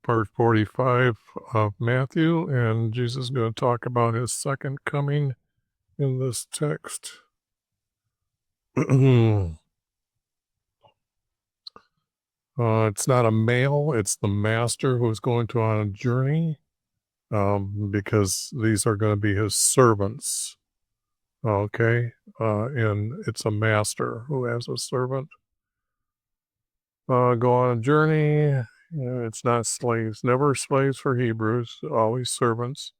part 45 of Matthew, and Jesus is going to talk about his second coming in this text. It's not a male, it's the master who is going to on a journey, because these are going to be his servants. Okay, and it's a master who has a servant. Go on a journey. It's not slaves, never slaves for Hebrews, always servants.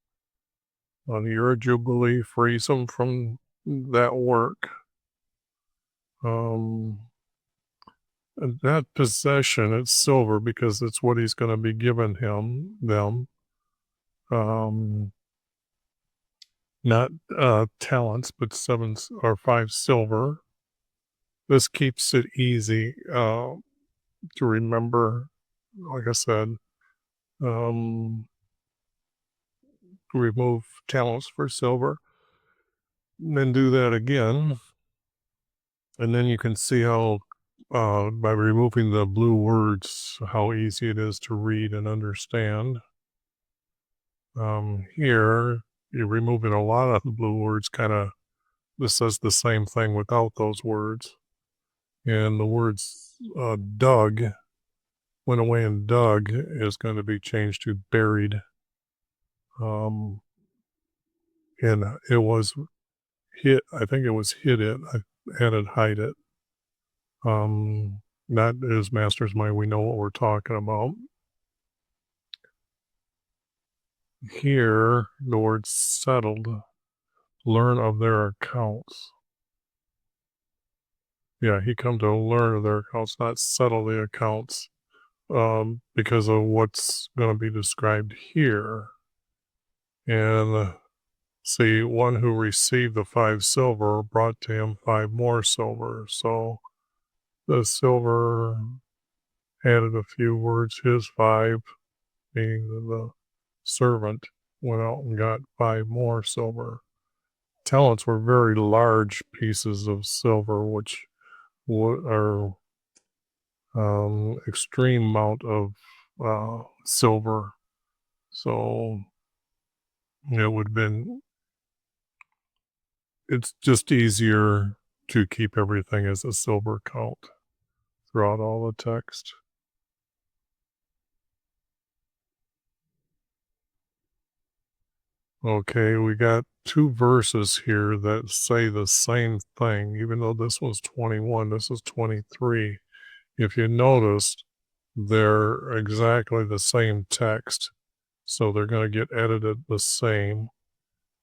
On the year of Jubilee, frees them from that work. That possession, it's silver because it's what he's going to be giving them. Not talents, but 7 or 5 silver. This keeps it easy to remember. Like I said, remove talents for silver, and then do that again. And then you can see how, by removing the blue words, how easy it is to read and understand. Here, you're removing a lot of the blue words, this says the same thing without those words. And the words dug went away, and dug is going to be changed to buried. And it was hit, I think it was hid it, I added hide it. That is master's mind. We know what we're talking about. Here, the word settled, learn of their accounts. Yeah, he come to learn of their accounts, not settle the accounts, because of what's going to be described here. And see, one who received the 5 silver brought to him 5 more silver. So the silver added a few words, his 5, being the servant went out and got 5 more silver. Talents were very large pieces of silver, which are extreme amount of silver. So it would have been, it's just easier to keep everything as a silver count throughout all the text. Okay, we got 2 verses here that say the same thing, even though this was 21, this is 23. If you noticed, they're exactly the same text, so they're going to get edited the same.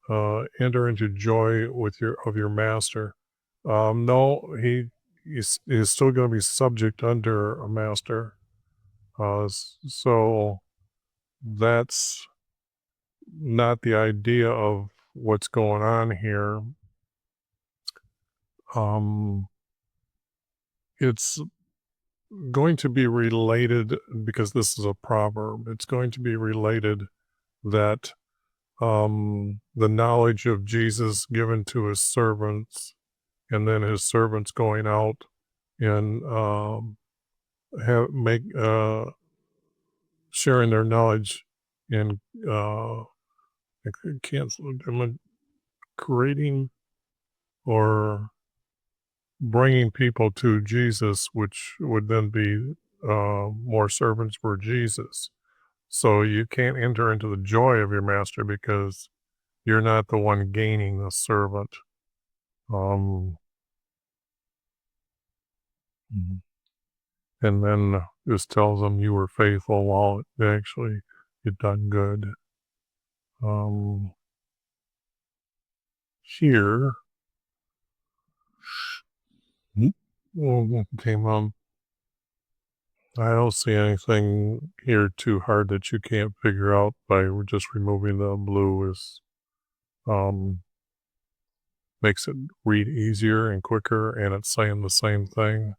Enter into joy with your master. No, he's still going to be subject under a master. So that's not the idea of what's going on here. It's going to be related, because this is a proverb, it's going to be related that the knowledge of Jesus given to his servants, and then his servants going out and sharing their knowledge and creating or bringing people to Jesus, which would then be more servants for Jesus. So you can't enter into the joy of your master because you're not the one gaining the servant. And then this tells them you were faithful while actually you'd done good. Here, I don't see anything here too hard that you can't figure out by just removing the blue. Is makes it read easier and quicker, and it's saying the same thing.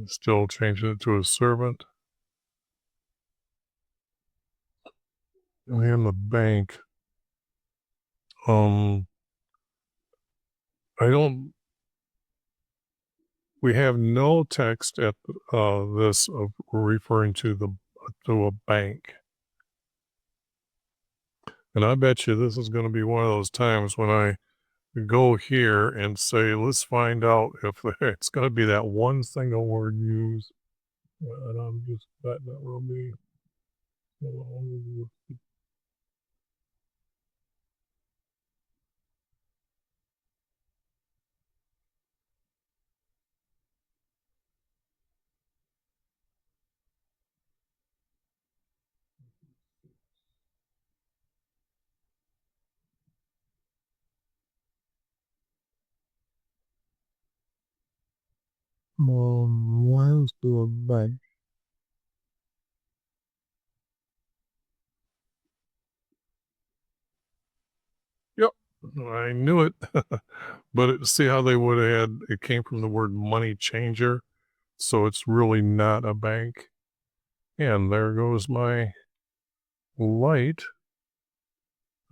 Still changing it to a servant. And the bank. We have no text at this of referring to the to a bank. And I bet you this is going to be one of those times when I go here and say, let's find out if it's going to be that one single word used. And I'm just betting that will be. Miles to a bank. Yep, I knew it. But see how they would have had it came from the word money changer. So it's really not a bank. And there goes my light.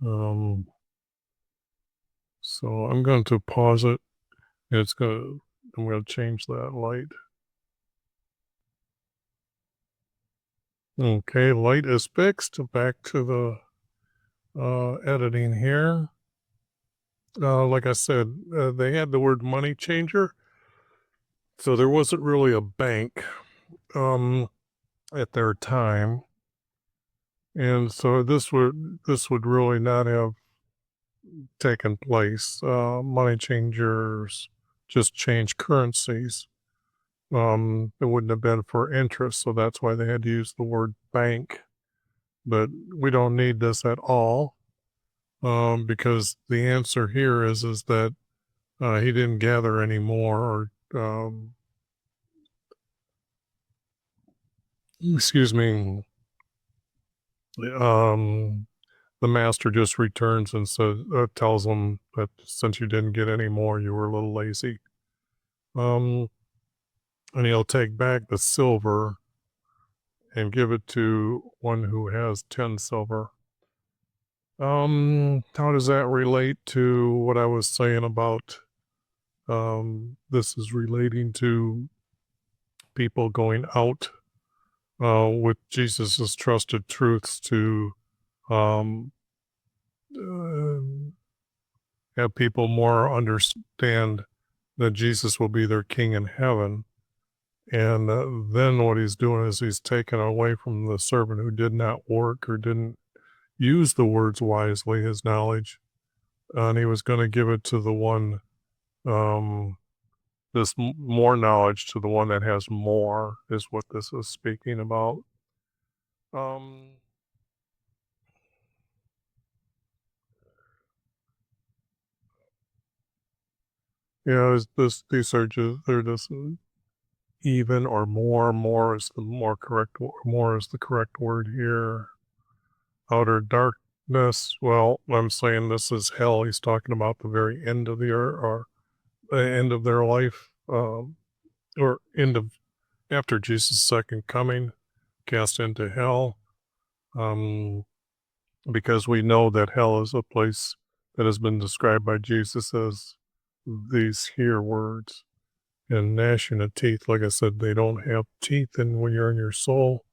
So I'm going to pause it. I'm going to change that light. Okay, light is fixed. Back to the editing here. Like I said, they had the word money changer. So there wasn't really a bank at their time. And so this would really not have taken place. Money changers just change currencies. It wouldn't have been for interest, so that's why they had to use the word bank. But we don't need this at all, because the answer here is that he didn't gather any more, or excuse me, um, the master just returns and tells him that since you didn't get any more, you were a little lazy. And he'll take back the silver and give it to one who has 10 silver. How does that relate to what I was saying about this is relating to people going out with Jesus's trusted truths to um, uh, have people more understand that Jesus will be their king in heaven. And then what he's doing is he's taken away from the servant who did not work or didn't use the words wisely, his knowledge, and he was going to give it to the one, um, more knowledge to the one that has more, is what this is speaking about. Um, yeah, these are they're just even or more. More is the more correct. More is the correct word here. Outer darkness. Well, I'm saying this is hell. He's talking about the very end of the earth, or the end of their life, or end of after Jesus' second coming, cast into hell. Um, because we know that hell is a place that has been described by Jesus as these here words. And gnashing of teeth, like I said, they don't have teeth in when you're in your soul.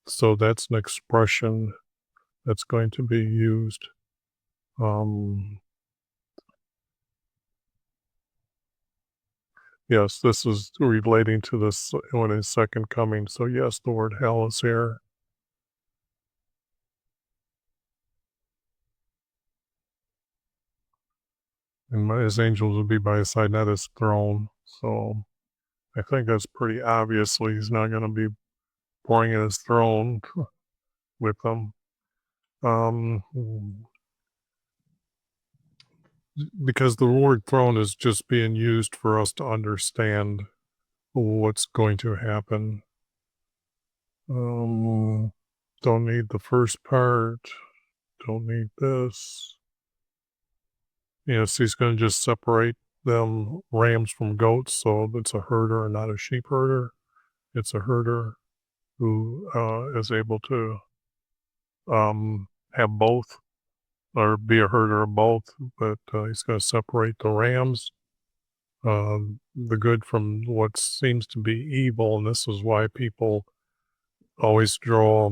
So that's an expression that's going to be used. Yes, this is relating to this when his second coming. So yes, the word hell is here. And his angels will be by his side, not his throne. So I think that's pretty obviously he's not going to be pouring in his throne with them. Um, because the word throne is just being used for us to understand what's going to happen. Don't need the first part. Don't need this. Yes, he's going to just separate them rams from goats, so it's a herder and not a sheep herder. It's a herder who is able to have both or be a herder of both, but he's going to separate the rams, the good from what seems to be evil, and this is why people always draw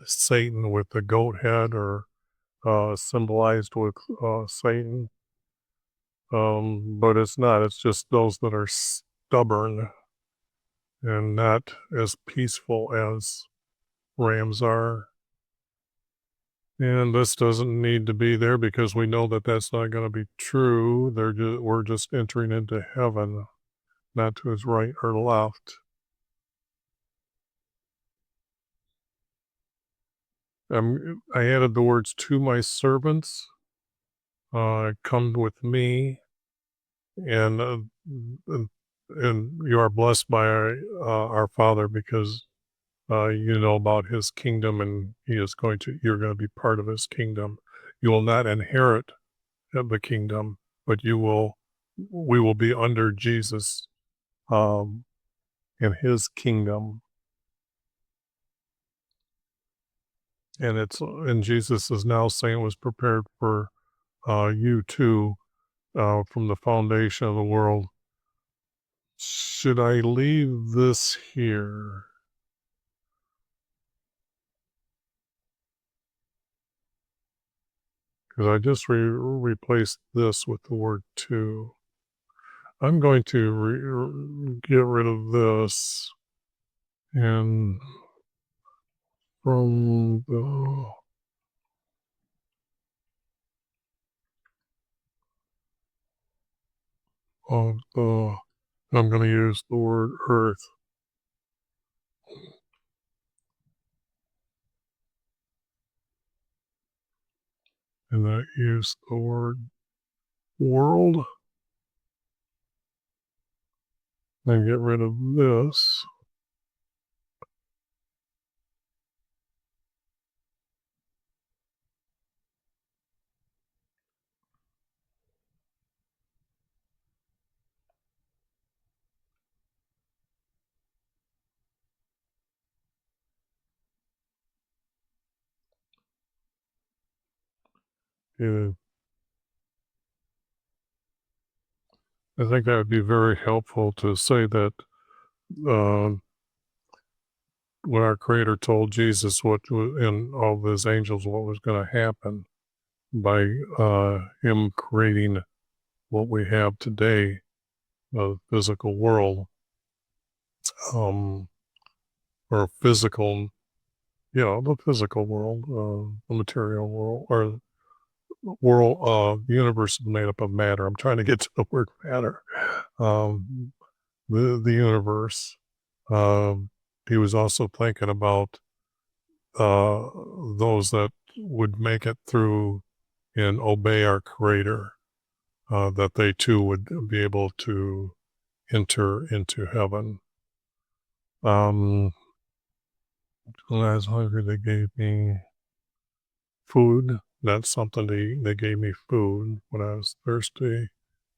Satan with the goat head, or symbolized with Satan. But it's not. It's just those that are stubborn and not as peaceful as rams are. And this doesn't need to be there because we know that that's not going to be true. We're just entering into heaven, not to his right or left. I added the words "to my servants," "come with me," and you are blessed by our Father, because you know about his kingdom, and you're going to be part of his kingdom. You will not inherit the kingdom, but we will be under Jesus, um, in his kingdom. And Jesus is now saying it was prepared for you too, from the foundation of the world. Should I leave this here? Because I just replaced this with the word "to." I'm going to get rid of this, and from the of the I'm going to use the word "earth," and I use the word "world," and get rid of this. Yeah, I think that would be very helpful to say that uh, when our Creator told Jesus and all of his angels what was going to happen by him creating what we have today, the physical world, um, or physical, the physical world, the material world, or the universe is made up of matter. I'm trying to get to the word matter. Um, the universe. He was also thinking about uh, those that would make it through and obey our Creator, that they too would be able to enter into heaven. When I was hungry, they gave me food. That's something they gave me food. When I was thirsty,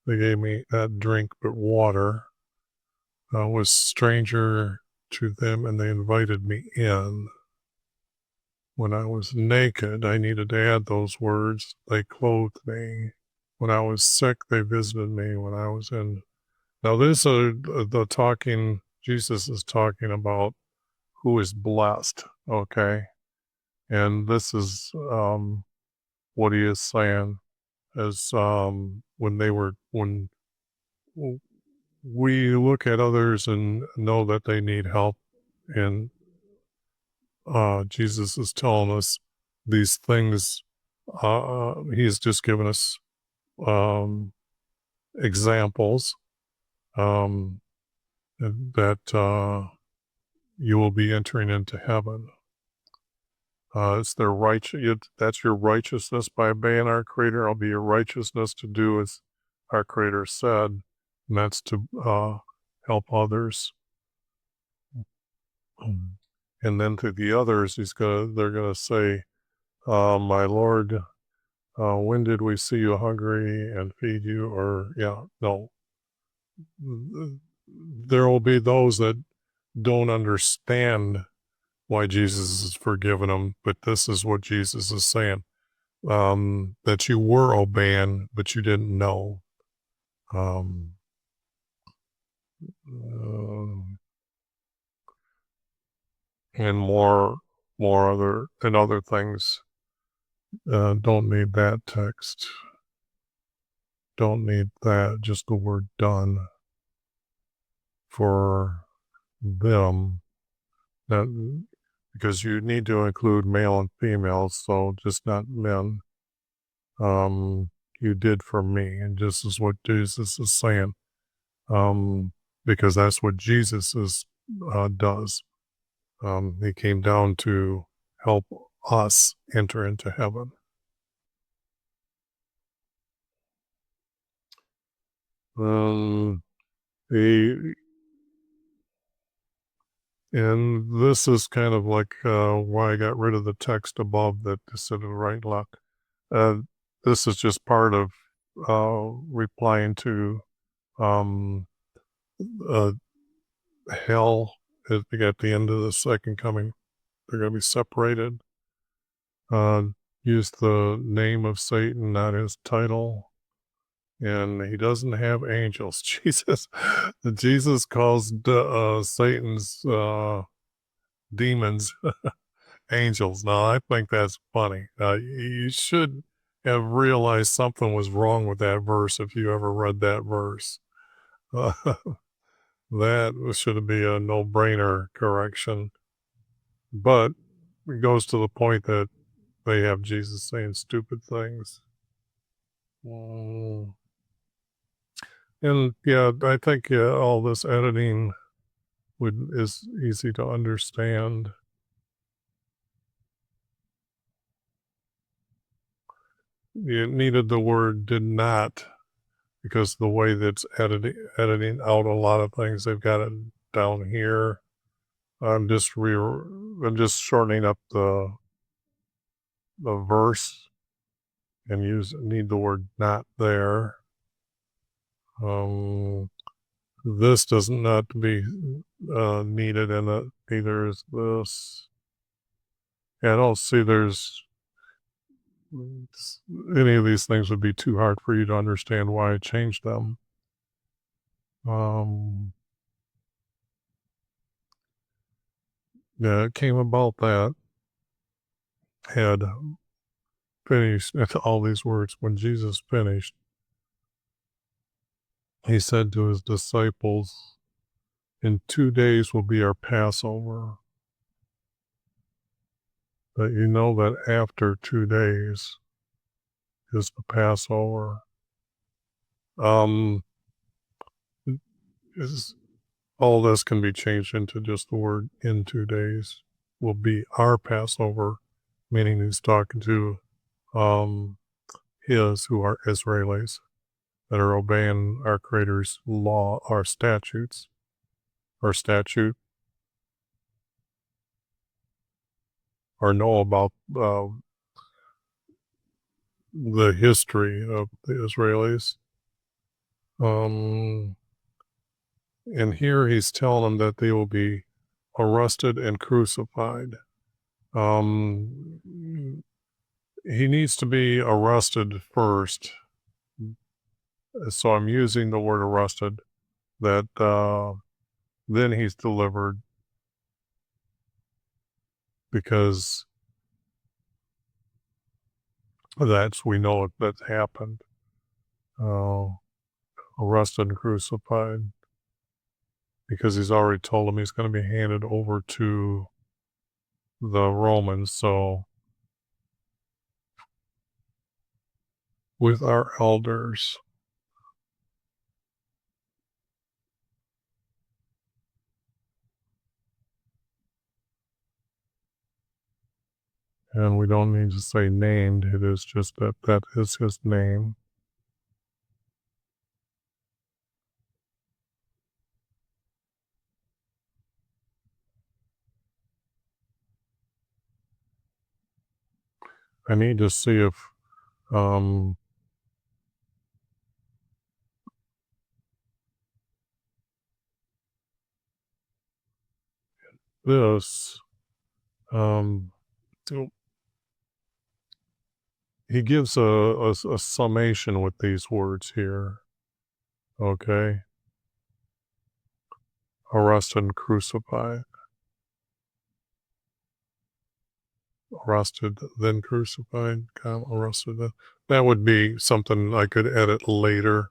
they gave me not drink but water. I was stranger to them, and they invited me in. When I was naked, I needed to add those words. They clothed me. When I was sick, they visited me. When I was in. Now, this is the talking, Jesus is talking about who is blessed, okay? And this is what he is saying, as when we look at others and know that they need help, and Jesus is telling us these things. He's just given us um, examples, um, that you will be entering into heaven. It's their that's your righteousness by obeying our Creator. I'll be your righteousness to do as our Creator said, and that's to help others. And then to the others, they're gonna say, "My Lord, when did we see you hungry and feed you?" Or no, there will be those that don't understand why Jesus is forgiving them, but this is what Jesus is saying. That you were obeying, but you didn't know. Um, uh, and other things. Don't need that text. Don't need that. Just the word done for them. That, because you need to include male and female, so just not men. You did for me, and this is what Jesus is saying. Because that's what does. He came down to help us enter into heaven. The And this is kind of like why I got rid of the text above that said right luck. Uh, this is just part of replying to um, uh, hell at the end of the second coming. They're going to be separated. Use the name of Satan, not his title. And he doesn't have angels. Jesus calls Satan's demons angels. Now, I think that's funny. You should have realized something was wrong with that verse if you ever read that verse. Uh, that should be a no-brainer correction. But it goes to the point that they have Jesus saying stupid things. Mm. And yeah, I think all this editing is easy to understand. You needed the word did not, because the way that's editing out a lot of things, they've got it down here. I'm just shortening up the verse and need the word not there. This does not be needed in it. Neither is this. Yeah, I don't see there's any of these things would be too hard for you to understand why I changed them. Yeah, it came about that had finished all these words. When Jesus finished, he said to his disciples, "In 2 days will be our Passover." But you know that after 2 days is the Passover. Is all this can be changed into just the word "in 2 days" will be our Passover, meaning he's talking to his who are Israelis that are obeying our Creator's law, our statutes, our statute, or know about the history of the Israelis. And here he's telling them that they will be arrested and crucified. He needs to be arrested first. So I'm using the word arrested, that then he's delivered, because we know that's happened. Arrested and crucified, because he's already told them he's going to be handed over to the Romans. So with our elders, and we don't need to say named, it is just that is his name. I need to see if this he gives a summation with these words here. Okay, arrested and crucified. arrested, then crucified, arrested. That would be something I could edit later.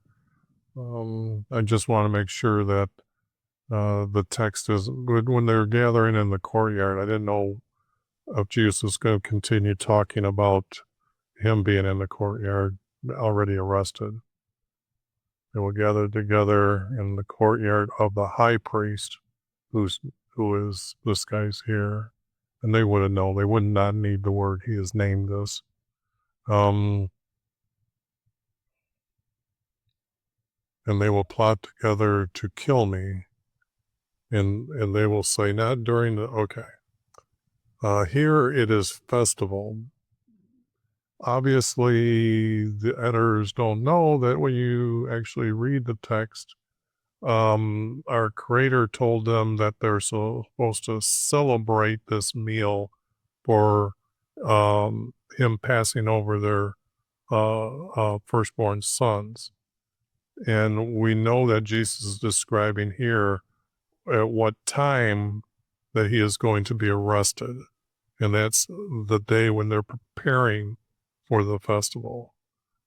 I just want to make sure that the text is good. When they're gathering in the courtyard, I didn't know if Jesus was going to continue talking about him being in the courtyard, already arrested. They will gather together in the courtyard of the high priest, who is this guy's here, and they would have known. They would not need the word he is named this. And they will plot together to kill me, and they will say, not during the here it is festival. Obviously, the editors don't know that when you actually read the text, our creator told them that they're supposed to celebrate this meal for him passing over their firstborn sons. And we know that Jesus is describing here at what time that he is going to be arrested. And that's the day when they're preparing for the festival,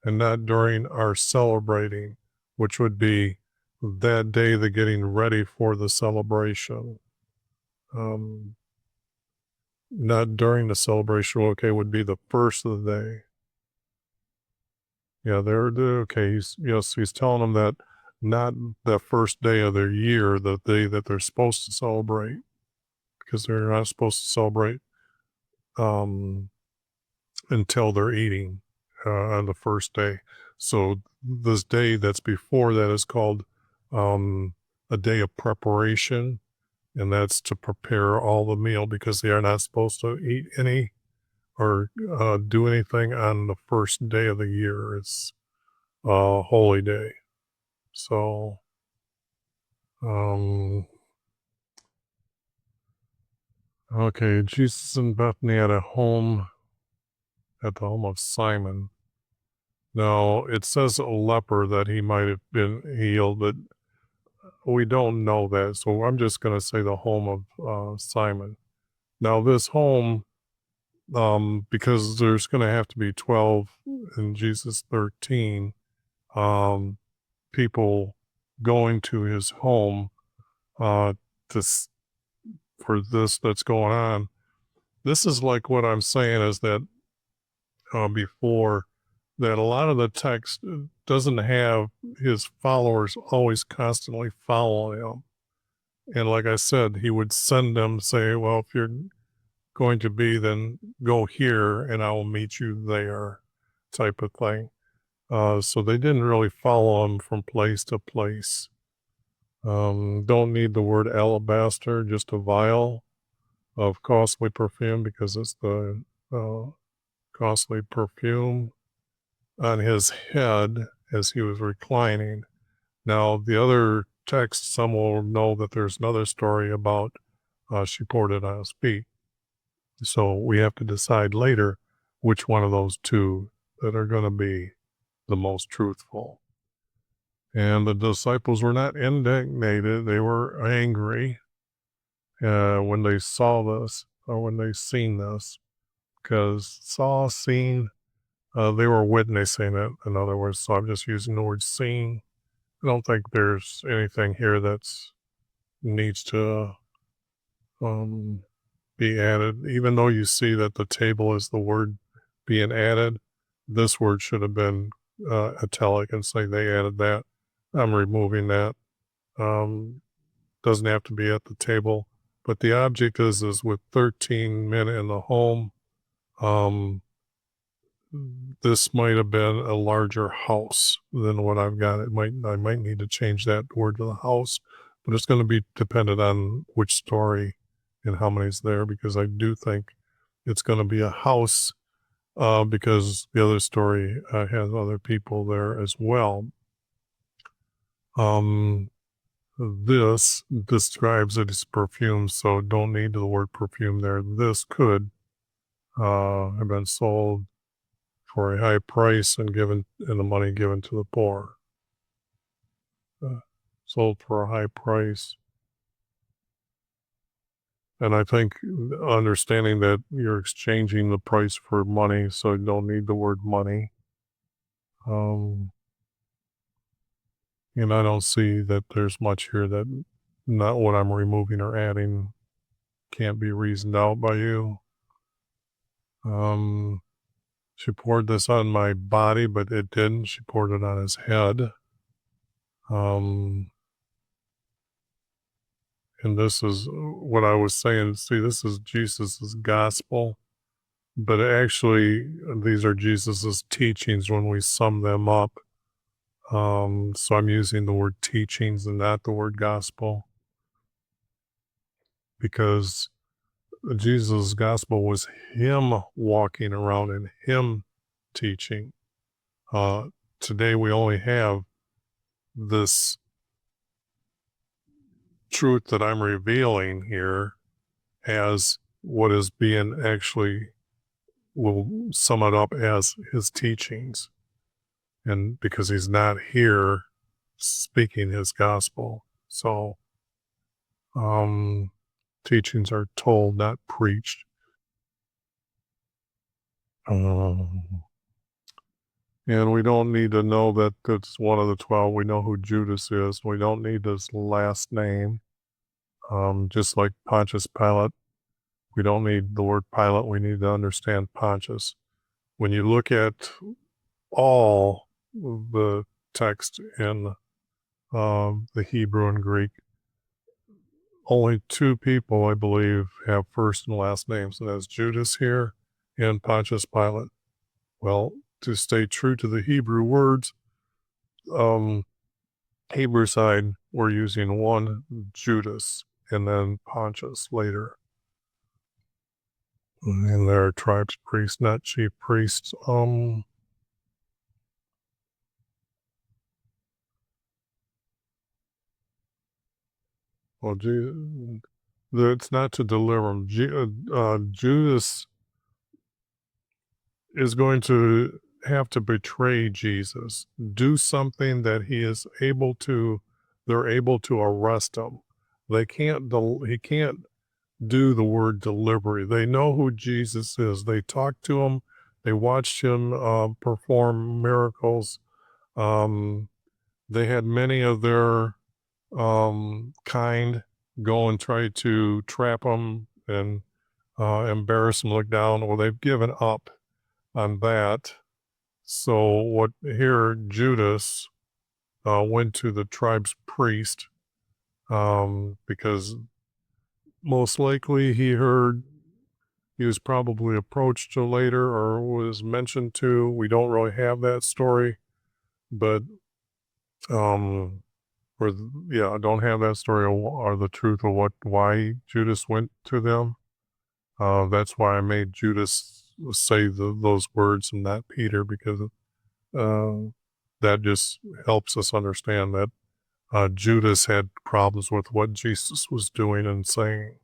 and not during our celebrating, which would be that day, the getting ready for the celebration. Not during the celebration, would be the first of the day. Yeah, they're okay. He's telling them that not the first day of their year, the day that they're supposed to celebrate, because they're not supposed to celebrate until they're eating on the first day. So this day that's before that is called a day of preparation, and that's to prepare all the meal, because they are not supposed to eat any or do anything on the first day of the year. It's a holy day. So, okay, Jesus and Bethany at the home of Simon. Now, it says a leper that he might have been healed, but we don't know that. So I'm just going to say the home of Simon. Now, this home, because there's going to have to be 12 in Jesus 13, people going to his home to for this that's going on. This is like what I'm saying is that before, that a lot of the text doesn't have his followers always constantly following him. And like I said, he would send them, say, well, if you're going to be, then go here and I will meet you there, type of thing. So they didn't really follow him from place to place. Don't need the word alabaster, just a vial of costly perfume, because it's the costly perfume on his head as he was reclining. Now, the other text, some will know that there's another story about she poured it on his feet. So we have to decide later which one of those two that are going to be the most truthful. And the disciples were not indignated, they were angry when they saw this, or when they seen this, because seen, they were witnessing it, in other words. So I'm just using the word seen. I don't think there's anything here that's needs to be added. Even though you see that the table is the word being added, this word should have been italic and say they added that. I'm removing that. Doesn't have to be at the table, but the object is with 13 men in the home. This might have been a larger house than what I've got. I might need to change that word to the house, but it's going to be dependent on which story and how many's there, because I do think it's going to be a house, because the other story has other people there as well. This describes it as perfume, so don't need the word perfume there. This could have been sold for a high price and the money given to the poor. Sold for a high price. And I think understanding that you're exchanging the price for money, so you don't need the word money. And I don't see that there's much here that not what I'm removing or adding can't be reasoned out by you. She poured this on my body, but it didn't. She poured it on his head. And this is what I was saying. See, this is Jesus's gospel, but actually, these are Jesus's teachings when we sum them up. So I'm using the word teachings and not the word gospel, because Jesus' gospel was him walking around and him teaching. Today we only have this truth that I'm revealing here as what is being actually, we'll sum it up as his teachings. And because he's not here speaking his gospel. So teachings are told, not preached. And we don't need to know that it's one of the 12. We know who Judas is. We don't need his last name. Just like Pontius Pilate, we don't need the word Pilate. We need to understand Pontius. When you look at all the text in the Hebrew and Greek, only two people, I believe, have first and last names, and that's Judas here and Pontius Pilate. Well, to stay true to the Hebrew words, Hebrew side, we're using one Judas and then Pontius later. And they're tribes priests, not chief priests. Well, it's not to deliver him. Judas is going to have to betray Jesus, do something that he is able to, they're able to arrest him. He can't do the word delivery. They know who Jesus is. They talked to him. They watched him perform miracles. They had many of their kind go and try to trap him and embarrass him, look down. Well, they've given up on that. So what here, Judas went to the tribe's priest because most likely he was probably approached to later or was mentioned to. We don't really have that story, but I don't have that story or the truth of why Judas went to them. That's why I made Judas say those words and not Peter, because that just helps us understand that Judas had problems with what Jesus was doing and saying.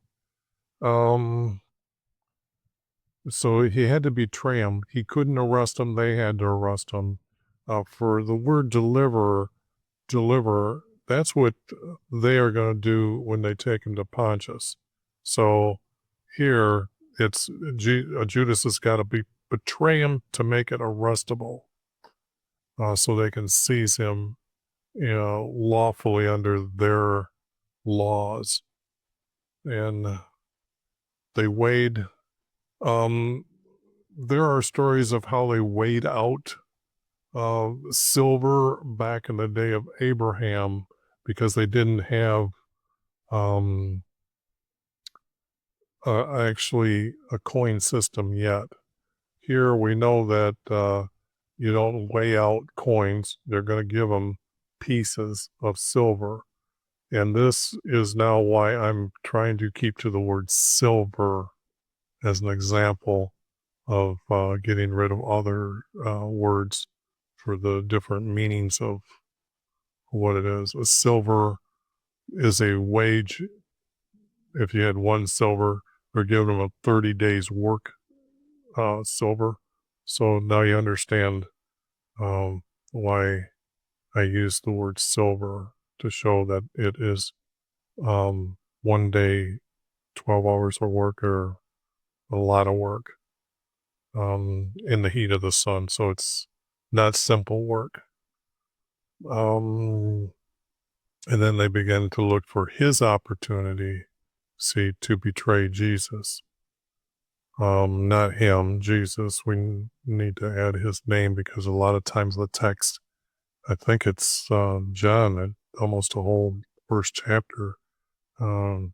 So he had to betray him. He couldn't arrest him. They had to arrest him. For the word deliver, that's what they are going to do when they take him to Pontius. So here, it's Judas has got to betray him to make it arrestable, so they can seize him, lawfully under their laws. And they weighed. There are stories of how they weighed out silver back in the day of Abraham, because they didn't have actually a coin system yet. Here we know that you don't weigh out coins. They're going to give them pieces of silver. And this is now why I'm trying to keep to the word silver as an example of getting rid of other words for the different meanings of what it is. A silver is a wage. If you had one silver, they're giving them a 30 days work silver. So now you understand why I use the word silver, to show that it is 1 day 12 hours of work or a lot of work in the heat of the sun. So it's not simple work. And then they began to look for his opportunity, see, to betray Jesus. Not him, Jesus. We need to add his name because a lot of times the text, I think it's John, almost a whole first chapter, um,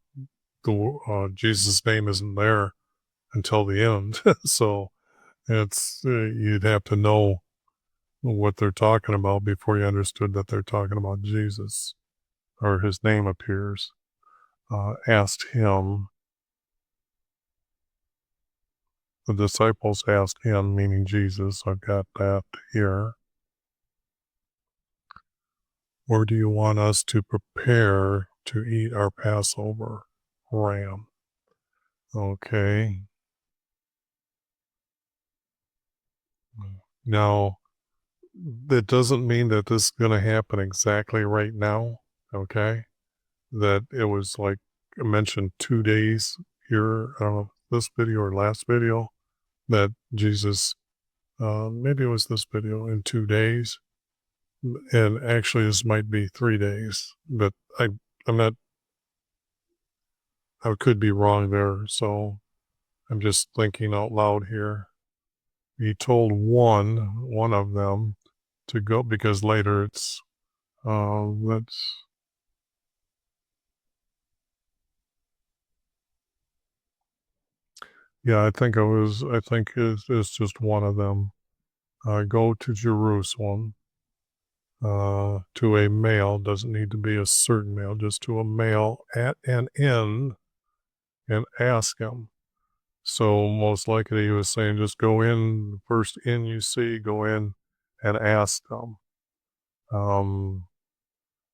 Jesus' name isn't there until the end. So it's you'd have to know what they're talking about before you understood that they're talking about Jesus or his name appears. Asked him, the disciples asked him, meaning Jesus. I've got that here. Where do you want us to prepare to eat our Passover ram? Okay. Now, that doesn't mean that this is going to happen exactly right now. Okay. That it was like I mentioned 2 days here, I don't know, this video or last video, that Jesus, maybe it was this video, in 2 days. And actually, this might be 3 days, but I'm not, I could be wrong there. So I'm just thinking out loud here. He told one of them to go because later it's, let's, yeah, I think it's just one of them. Go to Jerusalem, to a male, doesn't need to be a certain male, just to a male at an inn and ask him. So most likely he was saying just go in, first inn you see, go in and ask them. And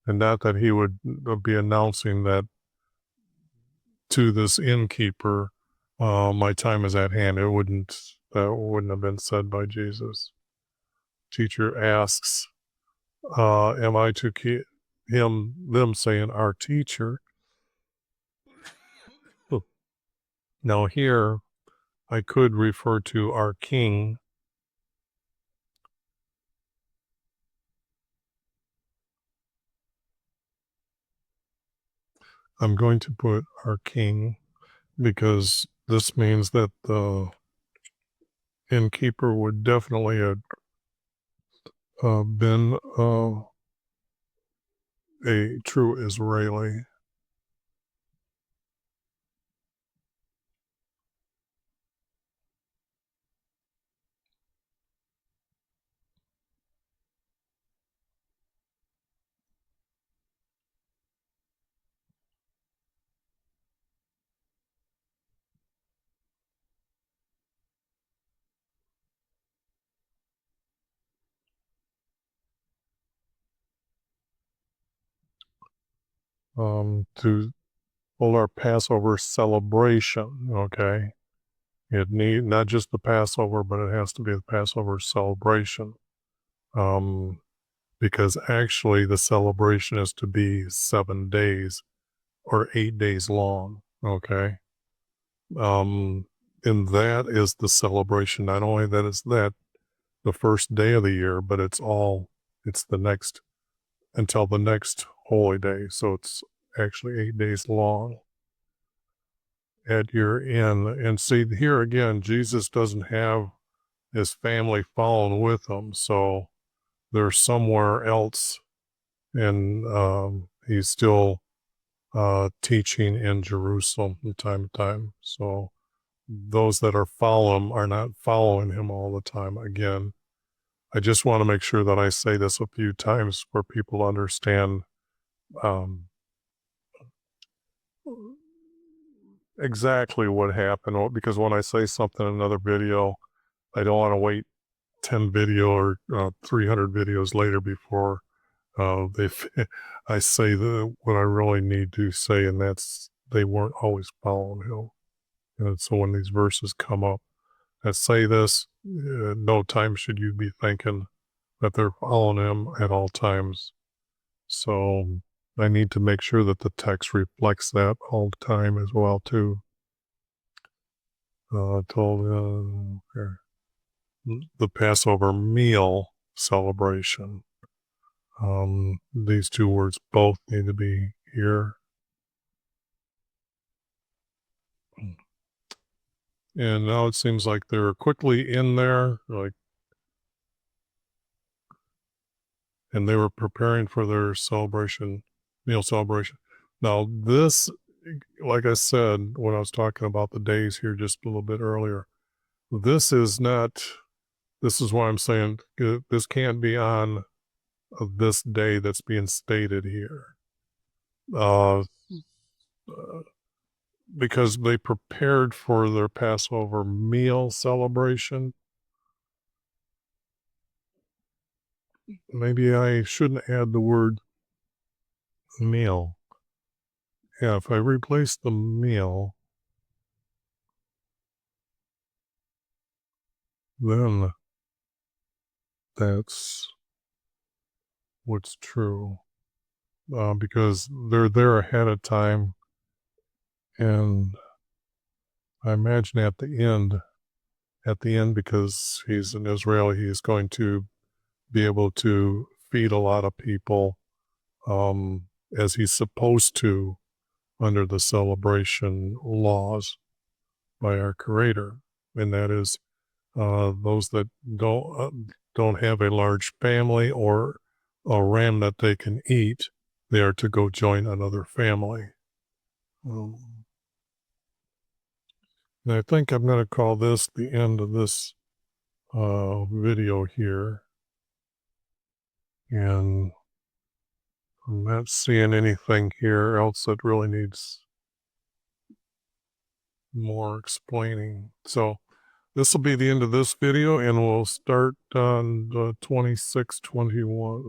not that he would be announcing that to this innkeeper, my time is at hand. That wouldn't have been said by Jesus. Teacher asks, am I to keep them saying our teacher? Now here, I could refer to our king. I'm going to put our king because this means that the innkeeper would definitely have been a true Israeli. To hold our Passover celebration, okay? It need not just the Passover, but it has to be the Passover celebration. Because actually the celebration is to be 7 days or 8 days long, okay? And that is the celebration. Not only that is that the first day of the year, but it's the next, until the next holy day. So it's actually 8 days long at your inn. And see, here again, Jesus doesn't have his family following with him. So they're somewhere else. And he's still teaching in Jerusalem from time to time. So those that are following him are not following him all the time. Again, I just want to make sure that I say this a few times for people to understand exactly what happened. Because when I say something in another video, I don't want to wait 10 video or 300 videos later before I say what I really need to say, and that's they weren't always following him. And so when these verses come up that say this, no time should you be thinking that they're following him at all times. So I need to make sure that the text reflects that all the time as well too. told here, the Passover meal celebration. These two words both need to be here. And now it seems like they're quickly in there, like, and they were preparing for their celebration, meal celebration. Now, this, like I said, when I was talking about the days here just a little bit earlier, this is not, this is why I'm saying this can't be on this day that's being stated here. Uh, because they prepared for their Passover meal celebration. Maybe I shouldn't add the word meal. Yeah, if I replace the meal, then that's what's true. Because they're there ahead of time, and I imagine at the end, because he's an Israeli, he's going to be able to feed a lot of people, as he's supposed to under the celebration laws by our Creator, and that is those that don't have a large family or a ram that they can eat, they are to go join another family. And I think I'm going to call this the end of this video here. And I'm not seeing anything here else that really needs more explaining. So this will be the end of this video, and we'll start on the 26, 21.